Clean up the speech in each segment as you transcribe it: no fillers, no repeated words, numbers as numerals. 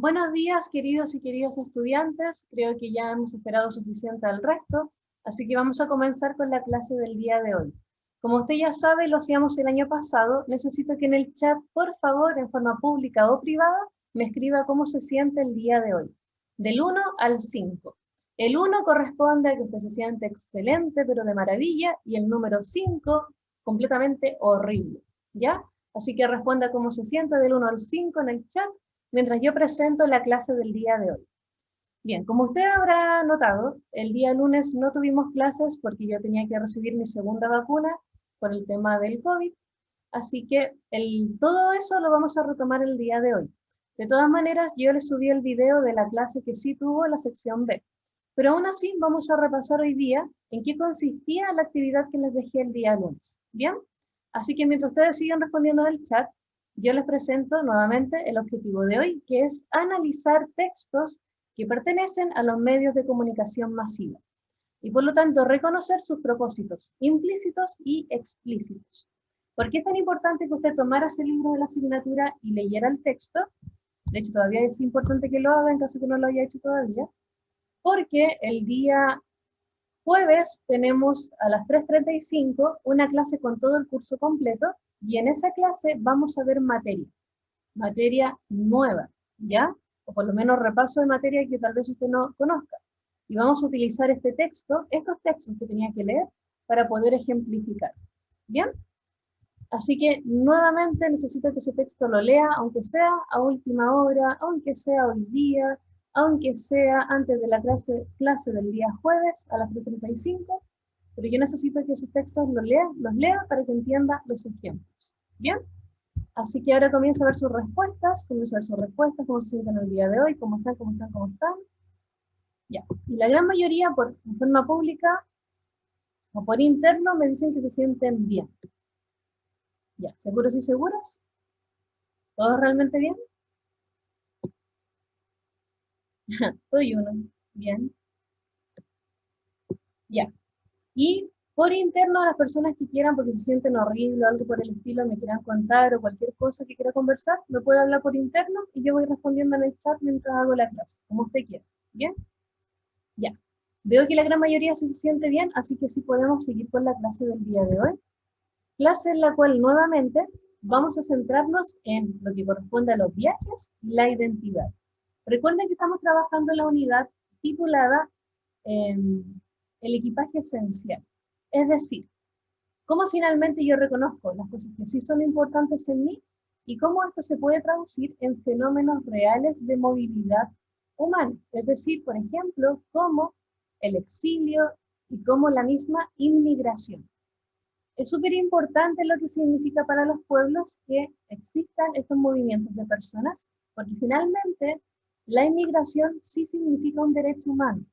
Buenos días, queridos y queridas estudiantes. Creo que ya hemos esperado suficiente al resto, así que vamos a comenzar con la clase del día de hoy. Como usted ya sabe, lo hacíamos el año pasado, necesito que en el chat, por favor, en forma pública o privada, me escriba cómo se siente el día de hoy, del 1 al 5. El 1 corresponde a que usted se siente excelente, pero de maravilla, y el número 5, completamente horrible, ¿ya? Así que responda cómo se siente del 1 al 5 en el chat, mientras yo presento la clase del día de hoy. Bien, como usted habrá notado, el día lunes no tuvimos clases porque yo tenía que recibir mi segunda vacuna por el tema del COVID, así que todo eso lo vamos a retomar el día de hoy. De todas maneras, yo les subí el video de la clase que sí tuvo la sección B, pero aún así vamos a repasar hoy día en qué consistía la actividad que les dejé el día lunes. ¿Bien? Así que mientras ustedes siguen respondiendo en el chat, yo les presento nuevamente el objetivo de hoy, que es analizar textos que pertenecen a los medios de comunicación masiva, y por lo tanto reconocer sus propósitos implícitos y explícitos. ¿Por qué es tan importante que usted tomara ese libro de la asignatura y leyera el texto? De hecho, todavía es importante que lo haga en caso que no lo haya hecho todavía, porque el día jueves tenemos a las 3:35 una clase con todo el curso completo, y en esa clase vamos a ver materia nueva, ¿ya? O por lo menos repaso de materia que tal vez usted no conozca. Y vamos a utilizar estos textos que tenía que leer, para poder ejemplificar. ¿Bien? Así que nuevamente necesito que ese texto lo lea, aunque sea a última hora, aunque sea hoy día, aunque sea antes de la clase del día jueves a las 3:35, pero yo necesito que esos textos los lea para que entienda los ejemplos. ¿Bien? Así que ahora comienzo a ver sus respuestas, cómo se sienten el día de hoy, cómo están. Ya. Y la gran mayoría, en forma pública o por interno, me dicen que se sienten bien. Ya, ¿seguros y seguras? ¿Todos realmente bien? Soy uno. Bien. Ya. Y por interno, a las personas que quieran, porque se sienten horrible o algo por el estilo, me quieran contar o cualquier cosa que quiera conversar, me puede hablar por interno y yo voy respondiendo en el chat mientras hago la clase, como usted quiera. ¿Bien? Ya. Veo que la gran mayoría sí se siente bien, así que sí podemos seguir con la clase del día de hoy. Clase en la cual nuevamente vamos a centrarnos en lo que corresponde a los viajes y la identidad. Recuerden que estamos trabajando en la unidad titulada el equipaje esencial. Es decir, cómo finalmente yo reconozco las cosas que sí son importantes en mí y cómo esto se puede traducir en fenómenos reales de movilidad humana. Es decir, por ejemplo, como el exilio y como la misma inmigración. Es súper importante lo que significa para los pueblos que existan estos movimientos de personas, porque finalmente la inmigración sí significa un derecho humano.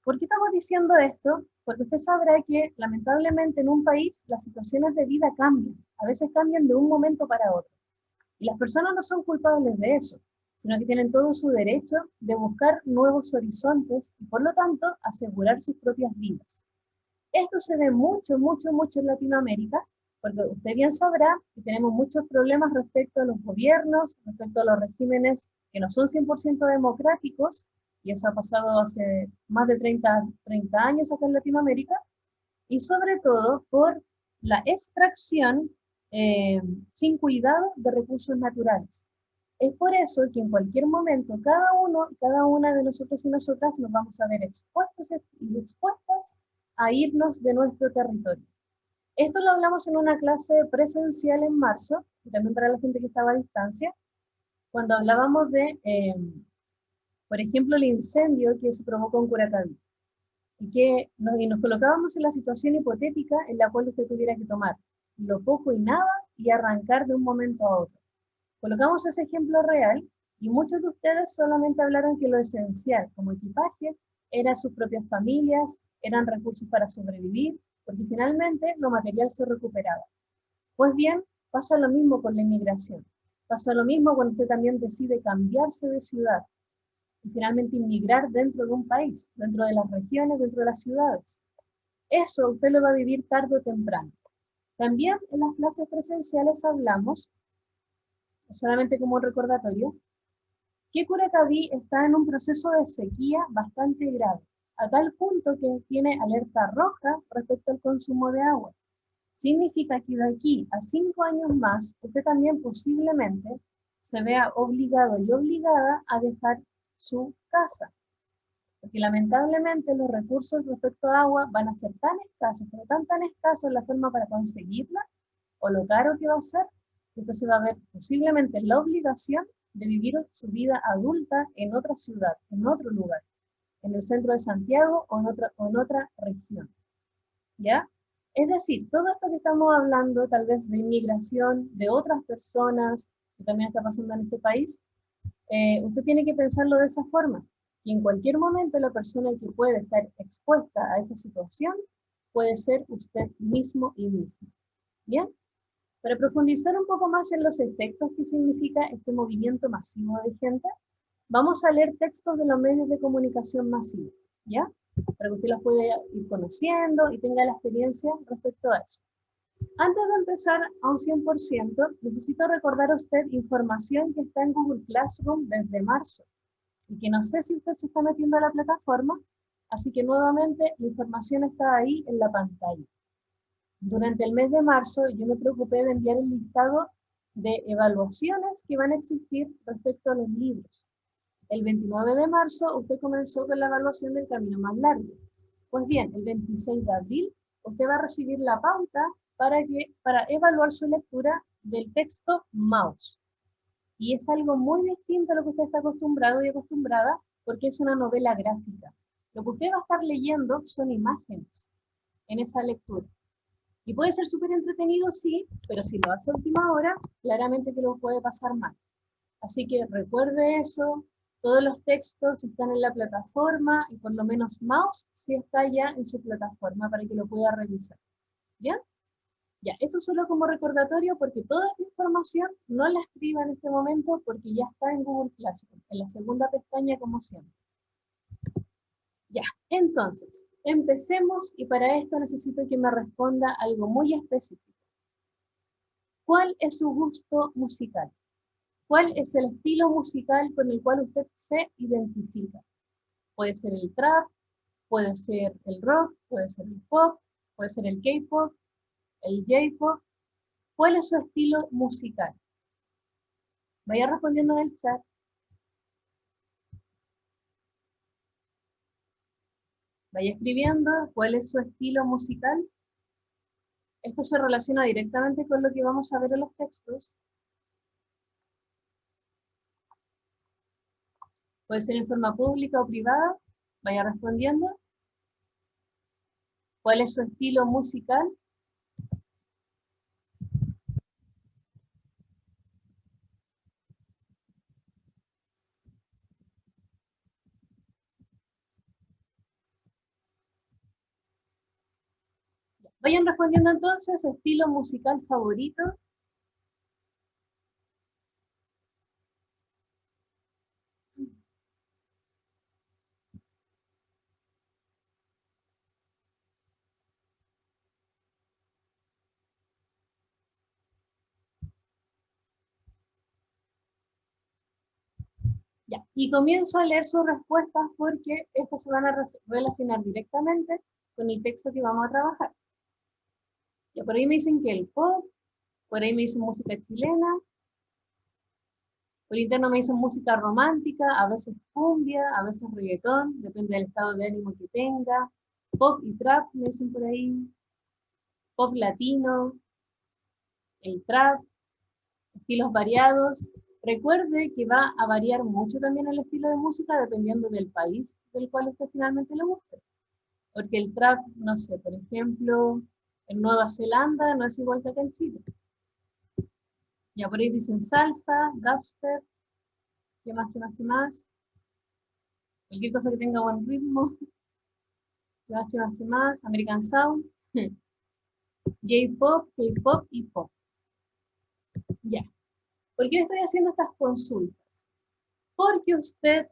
¿Por qué estamos diciendo esto? Porque usted sabrá que lamentablemente en un país las situaciones de vida cambian, a veces cambian de un momento para otro. Y las personas no son culpables de eso, sino que tienen todo su derecho de buscar nuevos horizontes y por lo tanto asegurar sus propias vidas. Esto se ve mucho en Latinoamérica, porque usted bien sabrá que tenemos muchos problemas respecto a los gobiernos, respecto a los regímenes que no son 100% democráticos, y eso ha pasado hace más de 30 años acá en Latinoamérica, y sobre todo por la extracción sin cuidado de recursos naturales. Es por eso que en cualquier momento cada uno y cada una de nosotros y nosotras nos vamos a ver expuestos y expuestas a irnos de nuestro territorio. Esto lo hablamos en una clase presencial en marzo, y también para la gente que estaba a distancia, cuando hablábamos de, por ejemplo, el incendio que se provocó en Curacaví. Y nos colocábamos en la situación hipotética en la cual usted tuviera que tomar lo poco y nada y arrancar de un momento a otro. Colocamos ese ejemplo real y muchos de ustedes solamente hablaron que lo esencial como equipaje eran sus propias familias, eran recursos para sobrevivir, porque finalmente lo material se recuperaba. Pues bien, pasa lo mismo con la inmigración. Pasa lo mismo cuando usted también decide cambiarse de ciudad y finalmente inmigrar dentro de un país, dentro de las regiones, dentro de las ciudades. Eso usted lo va a vivir tarde o temprano. También en las clases presenciales hablamos, solamente como un recordatorio, que Curacaví está en un proceso de sequía bastante grave, a tal punto que tiene alerta roja respecto al consumo de agua. Significa que de aquí a 5 años más, usted también posiblemente se vea obligado y obligada a dejar su casa. Porque lamentablemente los recursos respecto a agua van a ser tan escasos, pero tan escasos la forma para conseguirla, o lo caro que va a ser, que usted se va a ver posiblemente en la obligación de vivir su vida adulta en otra ciudad, en otro lugar, en el centro de Santiago o en otra región. ¿Ya? Es decir, todo esto que estamos hablando, tal vez de inmigración, de otras personas, que también está pasando en este país, usted tiene que pensarlo de esa forma, que en cualquier momento la persona que puede estar expuesta a esa situación puede ser usted mismo y misma. ¿Bien? Para profundizar un poco más en los efectos que significa este movimiento masivo de gente, vamos a leer textos de los medios de comunicación masivos, ¿ya? Para que usted los pueda ir conociendo y tenga la experiencia respecto a eso. Antes de empezar a un 100%, necesito recordar a usted información que está en Google Classroom desde marzo, y que no sé si usted se está metiendo a la plataforma, así que nuevamente la información está ahí en la pantalla. Durante el mes de marzo yo me preocupé de enviar el listado de evaluaciones que van a existir respecto a los libros. El 29 de marzo usted comenzó con la evaluación del camino más largo. Pues bien, el 26 de abril usted va a recibir la pauta para evaluar su lectura del texto Maus. Y es algo muy distinto a lo que usted está acostumbrado y acostumbrada, porque es una novela gráfica. Lo que usted va a estar leyendo son imágenes en esa lectura. Y puede ser súper entretenido, sí, pero si lo hace a última hora, claramente que lo puede pasar mal. Así que recuerde eso, todos los textos están en la plataforma y por lo menos Mouse sí está ya en su plataforma para que lo pueda revisar. ¿Bien? Ya, eso solo como recordatorio porque toda esta información no la escriba en este momento porque ya está en Google Classroom, en la segunda pestaña como siempre. Ya, entonces, empecemos y para esto necesito que me responda algo muy específico. ¿Cuál es su gusto musical? ¿Cuál es el estilo musical con el cual usted se identifica? Puede ser el trap, puede ser el rock, puede ser el pop, puede ser el K-pop, el J-pop. ¿Cuál es su estilo musical? Vaya respondiendo en el chat. Vaya escribiendo cuál es su estilo musical. Esto se relaciona directamente con lo que vamos a ver en los textos. Puede ser en forma pública o privada. Vaya respondiendo. ¿Cuál es su estilo musical? Vayan respondiendo entonces, estilo musical favorito. Ya, y comienzo a leer sus respuestas porque estas se van a relacionar directamente con el texto que vamos a trabajar. Ya, por ahí me dicen que el pop, por ahí me dicen música chilena, por interno me dicen música romántica, a veces cumbia, a veces reggaetón, depende del estado de ánimo que tenga, pop y trap me dicen por ahí, pop latino, el trap, estilos variados. Recuerde que va a variar mucho también el estilo de música dependiendo del país del cual usted finalmente le guste. Porque el trap, no sé, por ejemplo, en Nueva Zelanda no es igual que acá en Chile. Ya por ahí dicen salsa, dubstep, ¿qué más, qué más, qué más? Cualquier cosa que tenga buen ritmo, ¿qué más, qué más, qué más? American Sound, J-pop, K-pop y pop. Ya. ¿Por qué estoy haciendo estas consultas? Porque usted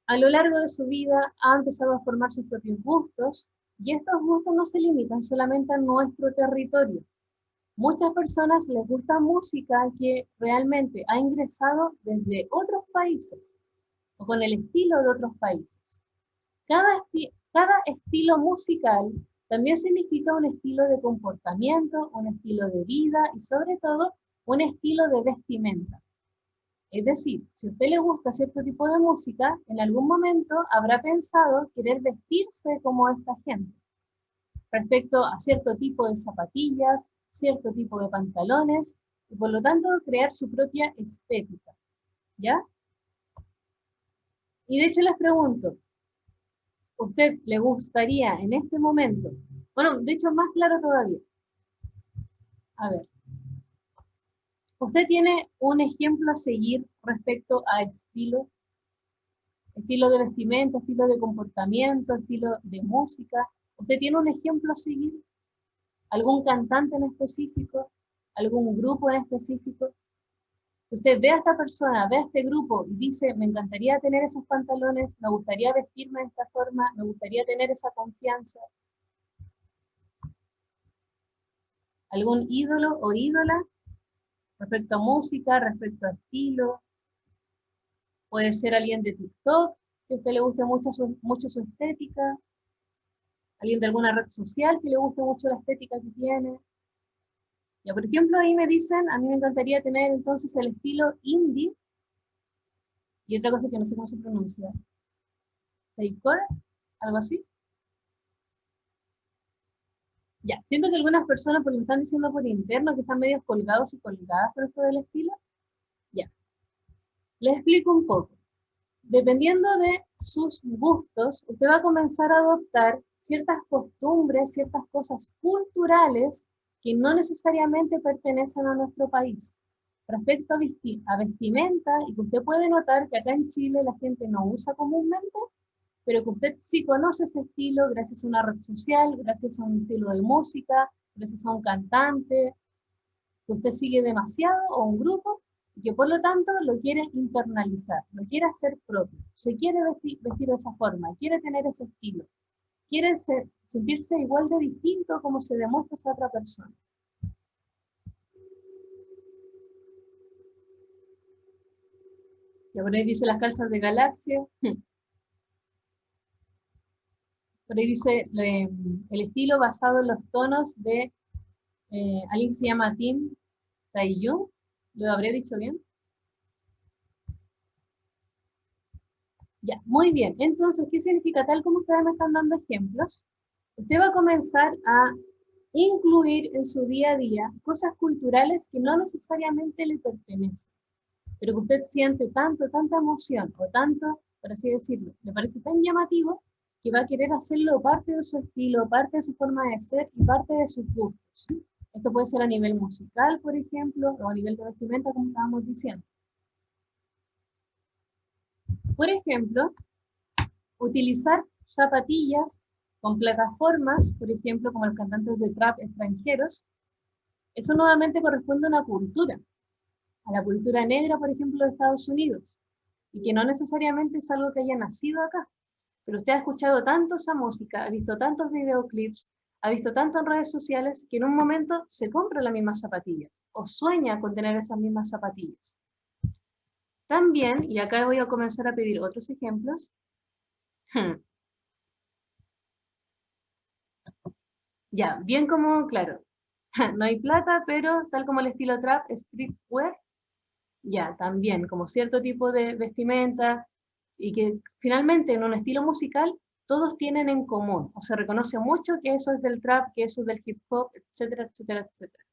a lo largo de su vida ha empezado a formar sus propios gustos y estos gustos no se limitan solamente a nuestro territorio. Muchas personas les gusta música que realmente ha ingresado desde otros países. o con el estilo de otros países. Cada estilo musical también significa un estilo de comportamiento, un estilo de vida y sobre todo un estilo de vestimenta. Es decir, si a usted le gusta cierto tipo de música, en algún momento habrá pensado querer vestirse como esta gente, respecto a cierto tipo de zapatillas, cierto tipo de pantalones, y por lo tanto crear su propia estética, ¿ya? Y de hecho les pregunto, ¿usted le gustaría en este momento? Bueno, de hecho más claro todavía. A ver, ¿usted tiene un ejemplo a seguir respecto a estilo? Estilo de vestimenta, estilo de comportamiento, estilo de música. ¿Usted tiene un ejemplo a seguir? ¿Algún cantante en específico? ¿Algún grupo en específico? Usted ve a esta persona, ve a este grupo y dice, me encantaría tener esos pantalones, me gustaría vestirme de esta forma, me gustaría tener esa confianza. ¿Algún ídolo o ídola respecto a música, respecto a estilo? Puede ser alguien de TikTok, que a usted le guste mucho su estética, alguien de alguna red social que le guste mucho la estética que tiene. Ya, por ejemplo, ahí me dicen, a mí me encantaría tener entonces el estilo indie, y otra cosa que no sé cómo se pronuncia, Takecore, algo así. Ya, siento que algunas personas, porque me están diciendo por interno que están medio colgados y colgadas por esto del estilo, ya. Les explico un poco. Dependiendo de sus gustos, usted va a comenzar a adoptar ciertas costumbres, ciertas cosas culturales que no necesariamente pertenecen a nuestro país. Respecto a vestimenta, y que usted puede notar que acá en Chile la gente no usa comúnmente, pero que usted sí conoce ese estilo gracias a una red social, gracias a un estilo de música, gracias a un cantante, que usted sigue demasiado o un grupo, y que por lo tanto lo quiere internalizar, lo quiere hacer propio, se quiere vestir de esa forma, quiere tener ese estilo, quiere sentirse igual de distinto como se demuestra esa otra persona. Y por ahí dice las calzas de Galaxia, por ahí dice el estilo basado en los tonos de alguien que se llama Tim Taeyong, ¿lo habré dicho bien? Ya, muy bien. Entonces, ¿qué significa? Tal como ustedes me están dando ejemplos, usted va a comenzar a incluir en su día a día cosas culturales que no necesariamente le pertenecen, pero que usted siente tanta emoción, o tanto, por así decirlo, le parece tan llamativo, que va a querer hacerlo parte de su estilo, parte de su forma de ser y parte de sus gustos. Esto puede ser a nivel musical, por ejemplo, o a nivel de vestimenta, como estábamos diciendo. Por ejemplo, utilizar zapatillas con plataformas, por ejemplo, como los cantantes de trap extranjeros, eso nuevamente corresponde a una cultura, a la cultura negra, por ejemplo, de Estados Unidos, y que no necesariamente es algo que haya nacido acá, pero usted ha escuchado tanto esa música, ha visto tantos videoclips, ha visto tanto en redes sociales, que en un momento se compra las mismas zapatillas, o sueña con tener esas mismas zapatillas. También, y acá voy a comenzar a pedir otros ejemplos, ya, bien como, claro, no hay plata, pero tal como el estilo trap, streetwear, ya, también, como cierto tipo de vestimenta, y que finalmente en un estilo musical todos tienen en común, o se reconoce mucho que eso es del trap, que eso es del hip hop, etcétera, etcétera, etcétera.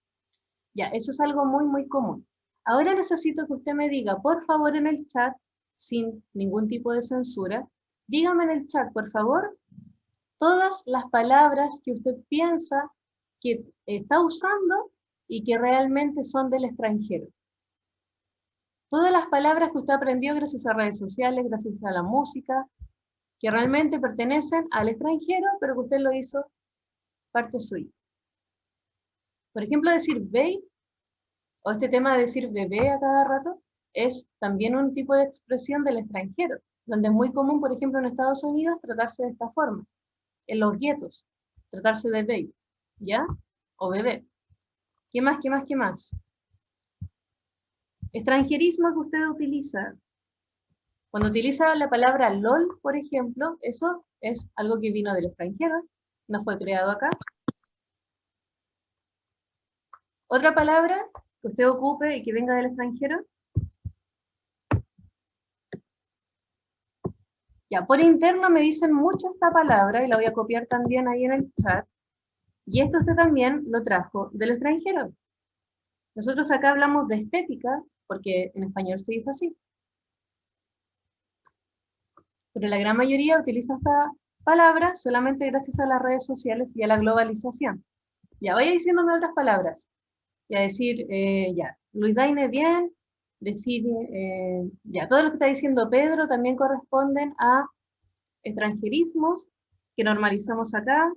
Ya, eso es algo muy común. Ahora necesito que usted me diga, por favor, en el chat, sin ningún tipo de censura, dígame en el chat, por favor, todas las palabras que usted piensa que está usando y que realmente son del extranjero. Todas las palabras que usted aprendió gracias a redes sociales, gracias a la música, que realmente pertenecen al extranjero, pero que usted lo hizo parte suya. Por ejemplo, decir babe, o este tema de decir bebé a cada rato, es también un tipo de expresión del extranjero, donde es muy común, por ejemplo, en Estados Unidos, tratarse de esta forma. En los guetos, tratarse de babe, ¿ya? O bebé. ¿Qué más, qué más, qué más? Extranjerismo que usted utiliza. Cuando utiliza la palabra LOL, por ejemplo, eso es algo que vino del extranjero, no fue creado acá. Otra palabra que usted ocupe y que venga del extranjero. Ya, por interno me dicen mucho esta palabra y la voy a copiar también ahí en el chat. Y esto usted también lo trajo del extranjero. Nosotros acá hablamos de estética, porque en español se dice así. Pero la gran mayoría utiliza esta palabra solamente gracias a las redes sociales y a la globalización. Ya, vaya diciéndome otras palabras. Ya decir, ya, Luis Daine bien, decir, ya, todo lo que está diciendo Pedro también corresponden a extranjerismos que normalizamos acá.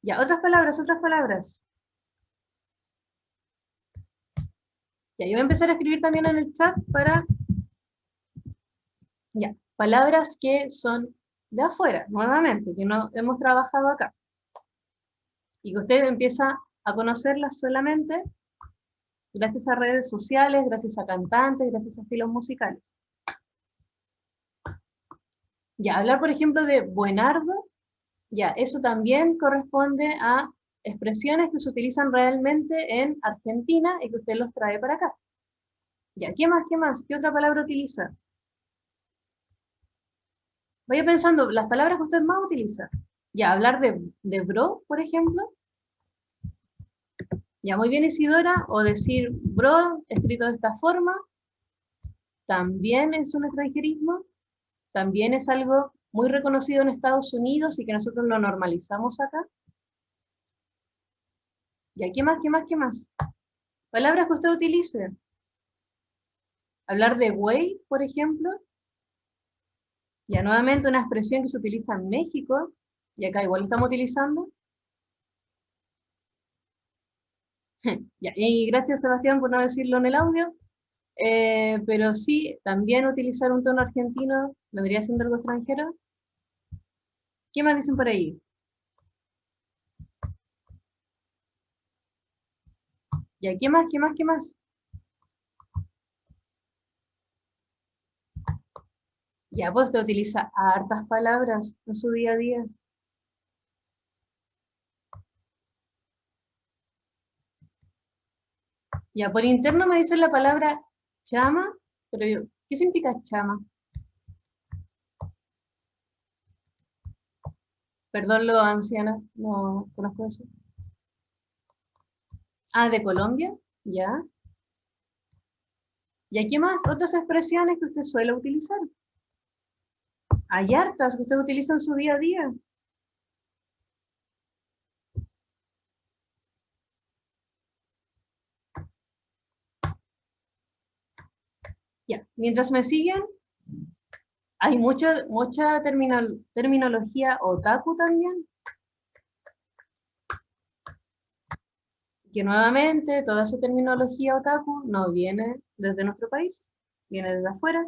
Ya, otras palabras, otras palabras. Ya, yo voy a empezar a escribir también en el chat para, ya, palabras que son de afuera, nuevamente, que no hemos trabajado acá. Y que usted empieza a conocerlas solamente gracias a redes sociales, gracias a cantantes, gracias a estilos musicales. Ya, hablar por ejemplo de buenardo, ya, eso también corresponde a expresiones que se utilizan realmente en Argentina y que usted los trae para acá. Ya, ¿qué más, qué más? ¿Qué otra palabra utiliza? Vaya pensando, las palabras que usted más utiliza. Ya, hablar de bro, por ejemplo. Ya, muy bien Isidora, o decir bro, escrito de esta forma, también es un extranjerismo, también es algo muy reconocido en Estados Unidos y que nosotros lo normalizamos acá. Ya, ¿qué más, qué más, qué más? Palabras que usted utilice. Hablar de güey, por ejemplo. Ya, nuevamente una expresión que se utiliza en México, y acá igual lo estamos utilizando. Ya, y gracias Sebastián por no decirlo en el audio, pero sí, también utilizar un tono argentino vendría siendo algo extranjero. ¿Qué más dicen por ahí? Ya, ¿qué más, qué más, qué más? Ya, pues usted utiliza hartas palabras en su día a día. Ya, por interno me dicen la palabra chama, pero yo, ¿qué significa chama? Perdón, lo anciana, no conozco eso. Ah, de Colombia, ya. ¿Y aquí más? Otras expresiones que usted suele utilizar. Hay hartas que usted utiliza en su día a día. Ya, mientras me siguen, hay mucha terminología otaku también, que nuevamente toda esa terminología otaku no viene desde nuestro país, viene desde afuera.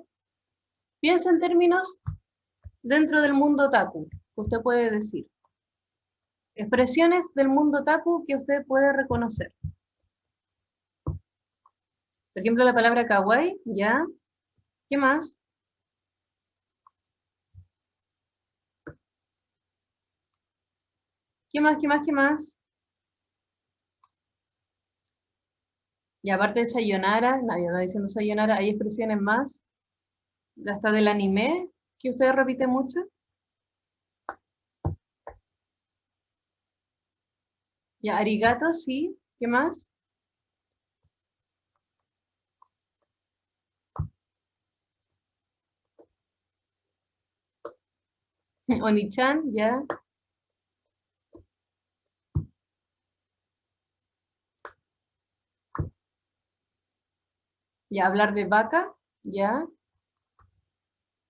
Piensa en términos dentro del mundo otaku, que usted puede decir. Expresiones del mundo otaku que usted puede reconocer. Por ejemplo, la palabra kawaii, ¿ya? ¿Qué más? ¿Qué más, qué más, qué más? Y aparte de sayonara, nadie está diciendo sayonara, hay expresiones más, hasta del anime, que usted repite mucho. Ya, arigato, sí. ¿Qué más? Onichan, ya. Ya, hablar de vaca, ya.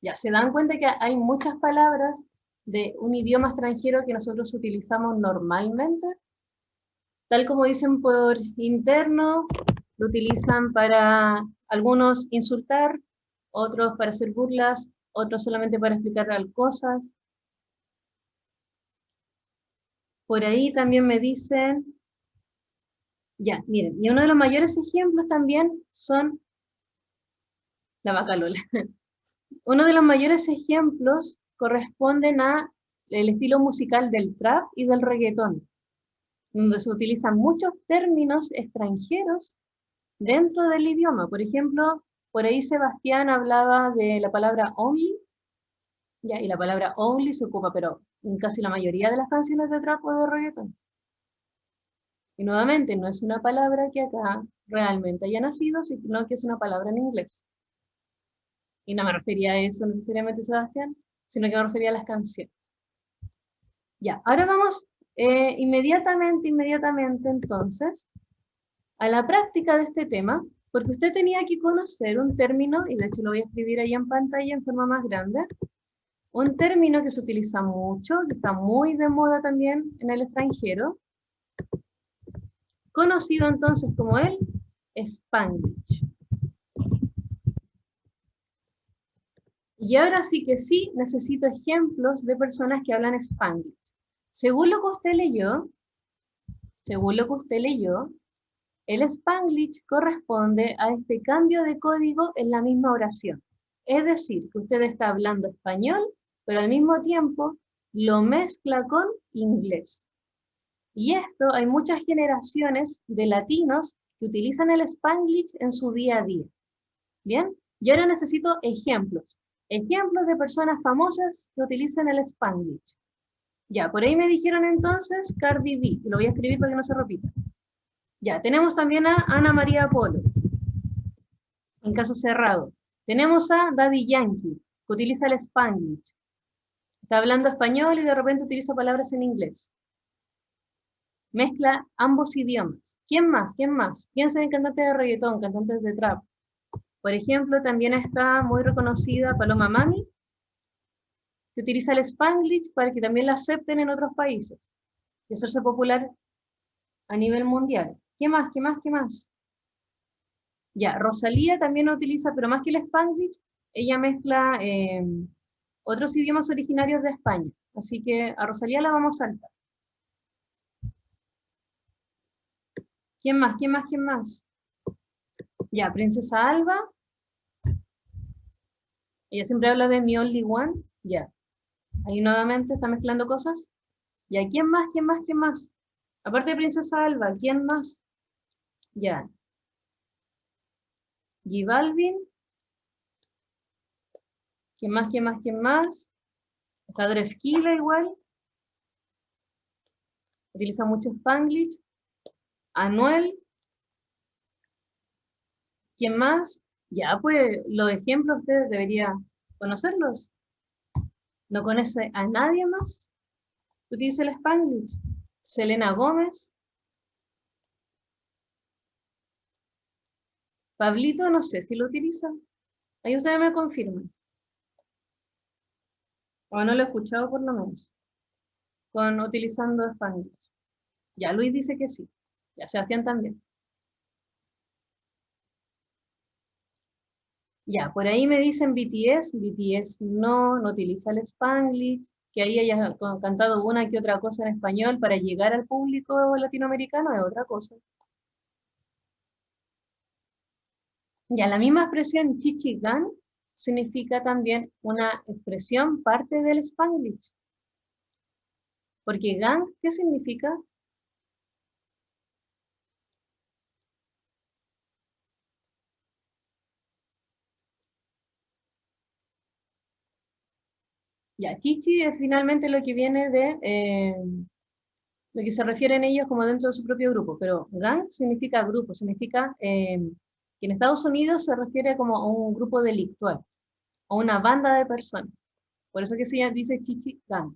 Ya, se dan cuenta que hay muchas palabras de un idioma extranjero que nosotros utilizamos normalmente, tal como dicen por interno, lo utilizan para algunos insultar, otros para hacer burlas, otros solamente para explicar cosas. Por ahí también me dicen, ya, miren, y uno de los mayores ejemplos también son la vaca Lola. Uno de los mayores ejemplos corresponden a el estilo musical del trap y del reggaetón, donde se utilizan muchos términos extranjeros dentro del idioma. Por ejemplo, por ahí Sebastián hablaba de la palabra only, ya, y la palabra only se ocupa, pero en casi la mayoría de las canciones de trap o de reggaetón. Y nuevamente, no es una palabra que acá realmente haya nacido, sino que es una palabra en inglés. Y no me refería a eso necesariamente, Sebastián, sino que me refería a las canciones. Ya, ahora vamos inmediatamente entonces a la práctica de este tema, porque usted tenía que conocer un término, y de hecho lo voy a escribir ahí en pantalla en forma más grande, un término que se utiliza mucho, que está muy de moda también en el extranjero, conocido entonces como el Spanglish. Y ahora sí que sí, necesito ejemplos de personas que hablan Spanglish. Según lo que usted leyó, el Spanglish corresponde a este cambio de código en la misma oración. Es decir, que usted está hablando español, pero al mismo tiempo lo mezcla con inglés. Y esto hay muchas generaciones de latinos que utilizan el Spanglish en su día a día. ¿Bien? Y ahora necesito ejemplos. Ejemplos de personas famosas que utilizan el Spanglish. Ya, por ahí me dijeron entonces Cardi B. Lo voy a escribir para que no se repita. Ya, tenemos también a Ana María Polo, en caso cerrado. Tenemos a Daddy Yankee, que utiliza el Spanglish. Está hablando español y de repente utiliza palabras en inglés. Mezcla ambos idiomas. ¿Quién más? ¿Quién más? Piensen en cantantes de reggaetón, cantantes de trap. Por ejemplo, también está muy reconocida Paloma Mami, que utiliza el Spanglish para que también la acepten en otros países y hacerse popular a nivel mundial. ¿Qué más? ¿Qué más? ¿Qué más? Ya, Rosalía también lo utiliza, pero más que el Spanglish, ella mezcla otros idiomas originarios de España. Así que a Rosalía la vamos a saltar. ¿Quién más? ¿Quién más? ¿Quién más? Ya, Princesa Alba. Ella siempre habla de mi only one. Ya. Ahí nuevamente está mezclando cosas. Ya, ¿quién más? ¿Quién más? ¿Quién más? Aparte de Princesa Alba, ¿quién más? Ya. J Balvin. ¿Quién más? ¿Quién más? ¿Quién más? Está Drefkila igual. Utiliza mucho Spanglish. Anuel. ¿Quién más? Ya, pues los ejemplos ustedes deberían conocerlos. ¿No conoce a nadie más que utilice el Spanglish? Selena Gómez. Pablito, no sé si lo utiliza. Ahí ustedes me confirman. O no lo he escuchado por lo menos. Utilizando Spanglish. Ya Luis dice que sí. Ya Sebastián también. Ya, por ahí me dicen BTS. BTS no utiliza el Spanglish. Que ahí haya cantado una que otra cosa en español para llegar al público latinoamericano es otra cosa. Ya, la misma expresión chichigán significa también una expresión parte del Spanglish. Porque gang, ¿qué significa? Ya, chichi es finalmente lo que viene de, lo que se refieren ellos como dentro de su propio grupo, pero gang significa grupo, significa que en Estados Unidos se refiere como a un grupo delictual, o una banda de personas. Por eso que se dice chichi gang.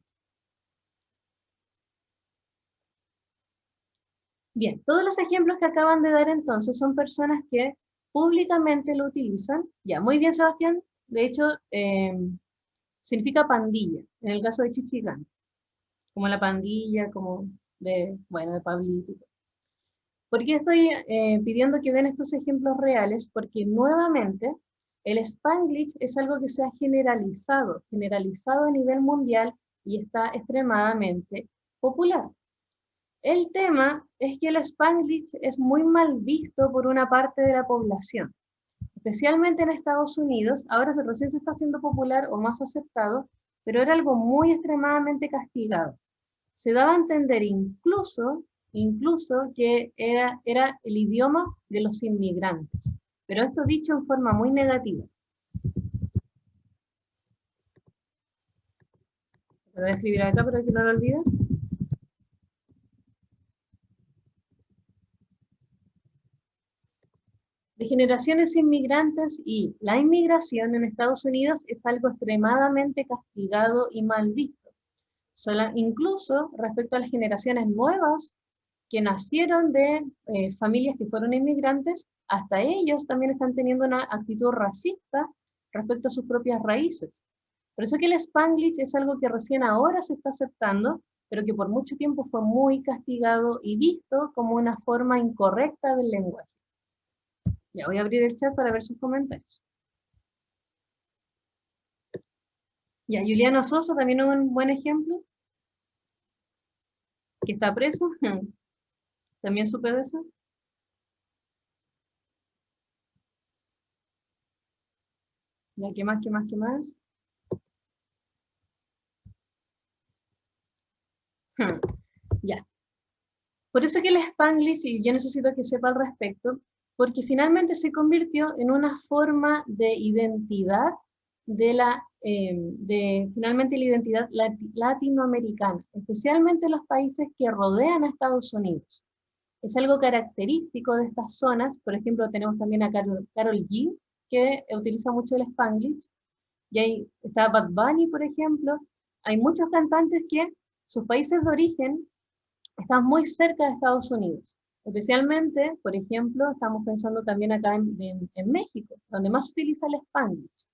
Bien, todos los ejemplos que acaban de dar entonces son personas que públicamente lo utilizan. Ya, muy bien, Sebastián. De hecho, significa pandilla, en el caso de Chichigán. Como la pandilla, como de, bueno, de Pablito. ¿Por qué estoy pidiendo que den estos ejemplos reales? Porque nuevamente el Spanglish es algo que se ha generalizado a nivel mundial y está extremadamente popular. El tema es que el Spanglish es muy mal visto por una parte de la población. especialmente en Estados Unidos. Ahora recién se está haciendo popular o más aceptado, pero era algo muy extremadamente castigado. Se daba a entender incluso que era el idioma de los inmigrantes, pero esto dicho en forma muy negativa. Lo voy a escribir acá para que no lo olvides. De generaciones inmigrantes, y la inmigración en Estados Unidos es algo extremadamente castigado y mal visto. Incluso respecto a las generaciones nuevas que nacieron de familias que fueron inmigrantes, hasta ellos también están teniendo una actitud racista respecto a sus propias raíces. Por eso que el Spanglish es algo que recién ahora se está aceptando, pero que por mucho tiempo fue muy castigado y visto como una forma incorrecta del lenguaje. Ya voy a abrir el chat para ver sus comentarios. Ya, Juliano Sosa también es un buen ejemplo, que está preso. También supe de eso. Ya, ¿qué más, qué más, qué más? Ya. Por eso que el Spanglish, y yo necesito que sepa al respecto, porque finalmente se convirtió en una forma de identidad finalmente la identidad latinoamericana, especialmente en los países que rodean a Estados Unidos. Es algo característico de estas zonas. Por ejemplo, tenemos también a Karol G, que utiliza mucho el Spanglish, y ahí está Bad Bunny, por ejemplo. Hay muchos cantantes que sus países de origen están muy cerca de Estados Unidos. Especialmente, por ejemplo, estamos pensando también acá en México, donde más se utiliza el Spanglish.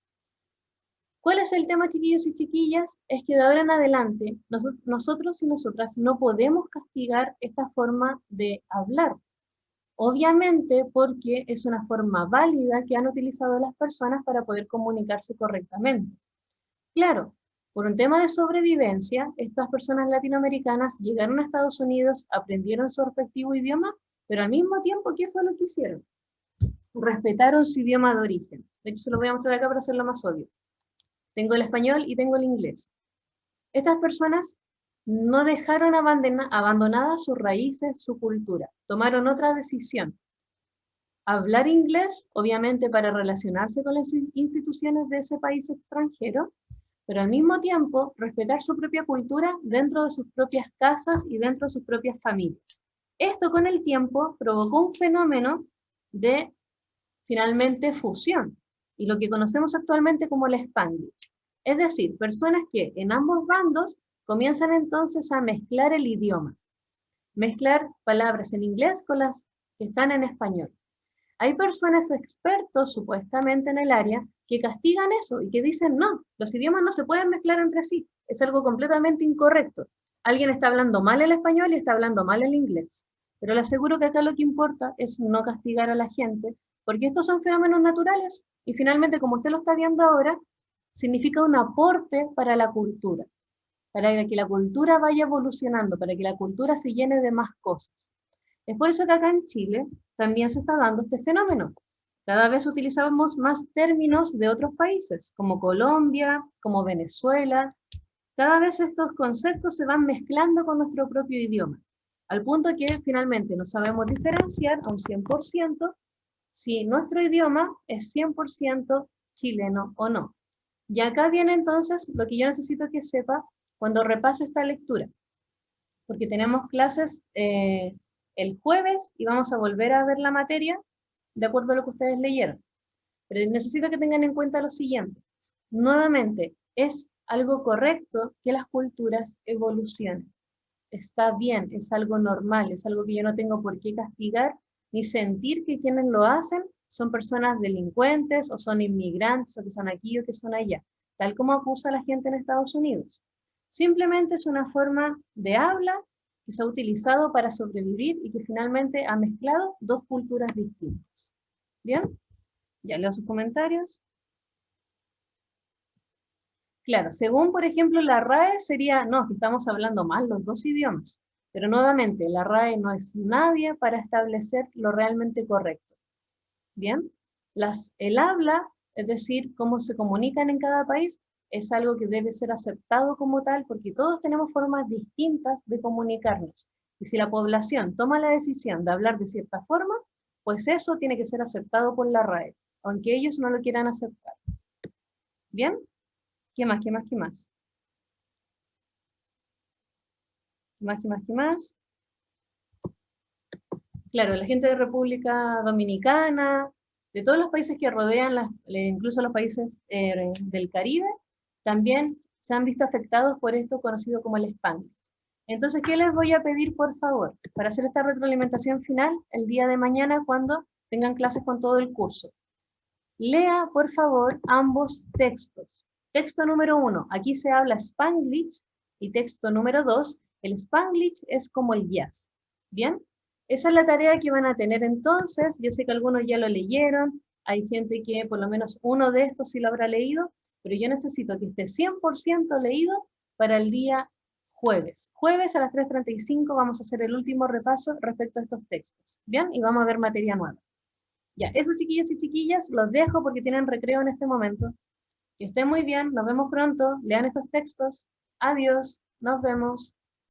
¿Cuál es el tema, chiquillos y chiquillas? Es que de ahora en adelante, nosotros y nosotras no podemos castigar esta forma de hablar. Obviamente porque es una forma válida que han utilizado las personas para poder comunicarse correctamente. Claro, por un tema de sobrevivencia, estas personas latinoamericanas llegaron a Estados Unidos, aprendieron su respectivo idioma, pero al mismo tiempo, ¿qué fue lo que hicieron? Respetaron su idioma de origen. De hecho, se lo voy a mostrar acá para hacerlo más obvio. Tengo el español y tengo el inglés. Estas personas no dejaron abandonadas sus raíces, su cultura. Tomaron otra decisión. Hablar inglés, obviamente para relacionarse con las instituciones de ese país extranjero, pero al mismo tiempo respetar su propia cultura dentro de sus propias casas y dentro de sus propias familias. Esto con el tiempo provocó un fenómeno de, finalmente, fusión, y lo que conocemos actualmente como el Spanglish. Es decir, personas que en ambos bandos comienzan entonces a mezclar el idioma, mezclar palabras en inglés con las que están en español. Hay personas expertos supuestamente en el área que castigan eso y que dicen no, los idiomas no se pueden mezclar entre sí, es algo completamente incorrecto. Alguien está hablando mal el español y está hablando mal el inglés. Pero le aseguro que acá lo que importa es no castigar a la gente, porque estos son fenómenos naturales y finalmente, como usted lo está viendo ahora, significa un aporte para la cultura, para que la cultura vaya evolucionando, para que la cultura se llene de más cosas. Es por eso que acá en Chile también se está dando este fenómeno. Cada vez utilizamos más términos de otros países, como Colombia, como Venezuela. Cada vez estos conceptos se van mezclando con nuestro propio idioma, al punto que finalmente no sabemos diferenciar a un 100% si nuestro idioma es 100% chileno o no. Y acá viene entonces lo que yo necesito que sepa cuando repase esta lectura, porque tenemos clases el jueves y vamos a volver a ver la materia de acuerdo a lo que ustedes leyeron. Pero necesito que tengan en cuenta lo siguiente. Nuevamente, es algo correcto que las culturas evolucionen. Está bien, es algo normal, es algo que yo no tengo por qué castigar, ni sentir que quienes lo hacen son personas delincuentes, o son inmigrantes, o que son aquí o que son allá, tal como acusa la gente en Estados Unidos. Simplemente es una forma de habla que se ha utilizado para sobrevivir y que finalmente ha mezclado dos culturas distintas. ¿Bien? Ya leo sus comentarios. Claro, según por ejemplo la RAE sería, no, que estamos hablando mal los dos idiomas, pero nuevamente la RAE no es nadie para establecer lo realmente correcto. ¿Bien? El habla, es decir, cómo se comunican en cada país, es algo que debe ser aceptado como tal, porque todos tenemos formas distintas de comunicarnos. Y si la población toma la decisión de hablar de cierta forma, pues eso tiene que ser aceptado por la RAE, aunque ellos no lo quieran aceptar. ¿Bien? ¿Qué más? ¿Qué más? ¿Qué más? ¿Qué más? ¿Qué más? ¿Qué más? Claro, la gente de República Dominicana, de todos los países que rodean, incluso los países del Caribe, también se han visto afectados por esto conocido como el Spanglish. Entonces, ¿qué les voy a pedir, por favor? Para hacer esta retroalimentación final el día de mañana cuando tengan clases con todo el curso. Lea, por favor, ambos textos. Texto número 1, aquí se habla Spanglish, y texto número 2, el Spanglish es como el jazz. ¿Bien? Esa es la tarea que van a tener entonces. Yo sé que algunos ya lo leyeron, hay gente que por lo menos uno de estos sí lo habrá leído, pero yo necesito que esté 100% leído para el día jueves. Jueves a las 3:35 vamos a hacer el último repaso respecto a estos textos. ¿Bien? Y vamos a ver materia nueva. Ya, esos chiquillos y chiquillas los dejo porque tienen recreo en este momento. Que estén muy bien, nos vemos pronto, lean estos textos. Adiós, nos vemos.